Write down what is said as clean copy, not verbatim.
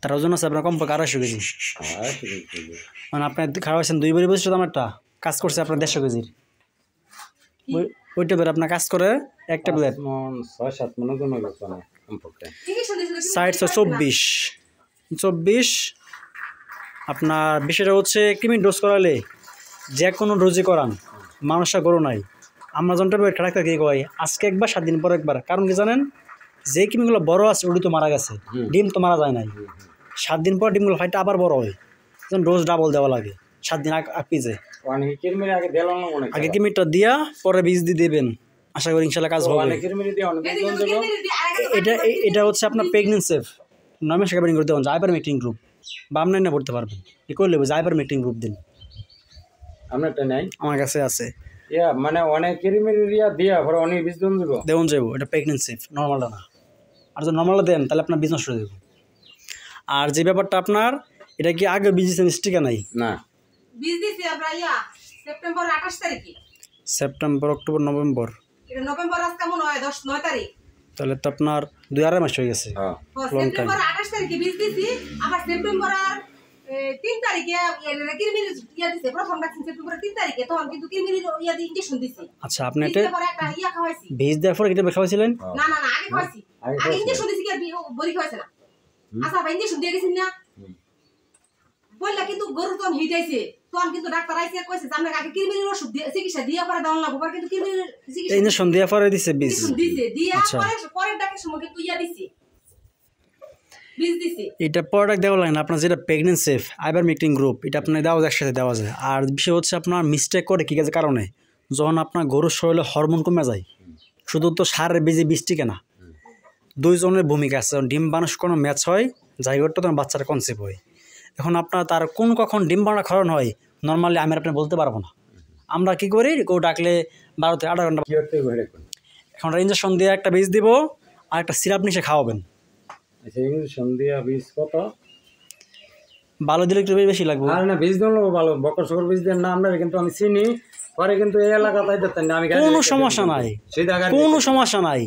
তার ওজন আছে আপনার কমপক্ষে 250 কেজি। মানে আপনি খাওয়াইছেন 2 বারি বছর একটা কাজ করছে আপনার 150 কেজির ওইটা বের আপনার কাজ করে একটা প্লেট 6-7 মন ওজন হবে কমপক্ষে 24 আপনার বিষয়টা হচ্ছে ক্রিমির ডোজ করালে যে কোনো ডোজে করান মানুষের গরু নাই। আমরা যন্ত্র খারাপ কি কয় আজকে একবার 7 দিন পর একবার, কারণ কি জানেন যে ক্রিমিগুলো বড় আছে ওটি তো মারা গেছে, ডিম তো মারা যায় নাই। 7 দিন পর ডিমগুলো ফাইটে আবার বড় হয়, ডোজ ডাবল দেওয়া লাগে 7 দিন পিজে। আগে ক্রিমিটা দিয়া পরে বীজ দিয়ে দেবেন, আশা করি ইনশাল্লাহ কাজ হবে। এটা হচ্ছে আপনার প্রেগনেন্ট সেফ 9 মাস আগে করতে পারেন। আইবার মিটিং গ্রুপ বা আপনার না পড়তে পারবেন কি করলে আইবার মিটিং গ্রুপ দিন। আপনারটা নাই? আমার কাছে আছে। মানে অনেক ক্রিমিরিয়া দিয়া পরে অনেক বীজ দেন যাবো এটা প্রেগনেন্ট সেফ, নর্মালটা না। আর যদি নর্মালটা দেন তাহলে আপনার বীজ নষ্ট হয়ে যাবে। আর যে ব্যাপারটা আপনার এটা কি আগে বীজ দিয়েছেন স্টিকা নাই? না, বীজ দিছি আমরা সেপ্টেম্বর 28 তারিখে। সেপ্টেম্বর, অক্টোবর, নভেম্বর, এটা নভেম্বর আজ কেমন হয় 9 তারিখ, তাহলে তো আপনার 2-2.5 মাস হয়ে গেছে। সেপ্টেম্বর 28 তারিখে বীজ দিছি, আবার সেপ্টেম্বর 3 তারিখে কিরমির দিছে প্রথম ভ্যাকসিন সেপ্টেম্বর 3 তারিখে, তখন কিন্তু কিরমির দি ইনজেকশন দিছি। আচ্ছা, আপনি এটা একটা খাওয়াইছি বীজ দেওয়ার পর এটা খাওয়াইছিলেন? না না না, আগে খাওয়াইছি, আগে ইনজেকশন দিছি, কি বড়ি খাওয়াইছে না। আচ্ছা ভাই ইনজেকশন দিয়ে গেছেন না বললা, কিন্তু গরু তো হিটাইছে, তখন কিন্তু ডাক্তার আইছে কইছে যে আমরা আগে কিরমির ওষুধ চিকিৎসা দিয়া পরে দাও লাগবে, কিন্তু কিরমির চিকিৎসা ইনজেকশন দিয়া পরে দিছে বীজ দিছে, দিয়া পরে ডাক্তার সময় কিন্তু দিছে বীজ দিছে। এটা প্রোডাক্ট দেওয়া লাগে না আপনার, যেটা প্রেগনেন্ট সেফ আইবার মিটিং গ্রুপ, এটা আপনার দেওয়া একসাথে দেওয়া যায়। আর বিষয় হচ্ছে আপনার মিস্টেক করে কি কারণে, যখন আপনার গরুর শরীরে হরমোন কমে যায়, শুধু তো সারের বীজে বৃষ্টি কেনা, দুইজনের ভূমিকা আছে। ডিম বানানোর কোনো ম্যাচ হয় জায়গাটা, তখন বাচ্চারা কনসেপ্ট হয়। এখন আপনার তার কখন ডিম বানানোর কারণ হয় নর্মালি আমি আপনি বলতে পারবো না। আমরা কি করি, কেউ ডাকলে 12 থেকে 18 ঘন্টা এখন ইঞ্জেকশন দিয়ে একটা বীজ দিব আর একটা সিরাপ নিশে খাওয়াবেন। ভালো দিলে একটু বেশি লাগবে। আর না বীজ দিলো ভালো, বকর সকর বীজ দেন না আমরা, কিন্তু আমি চিনি পরে, কিন্তু এই এলাকাটাই দিতেন না আমি। কোনো সমস্যা নাই, কোনো সমস্যা নাই।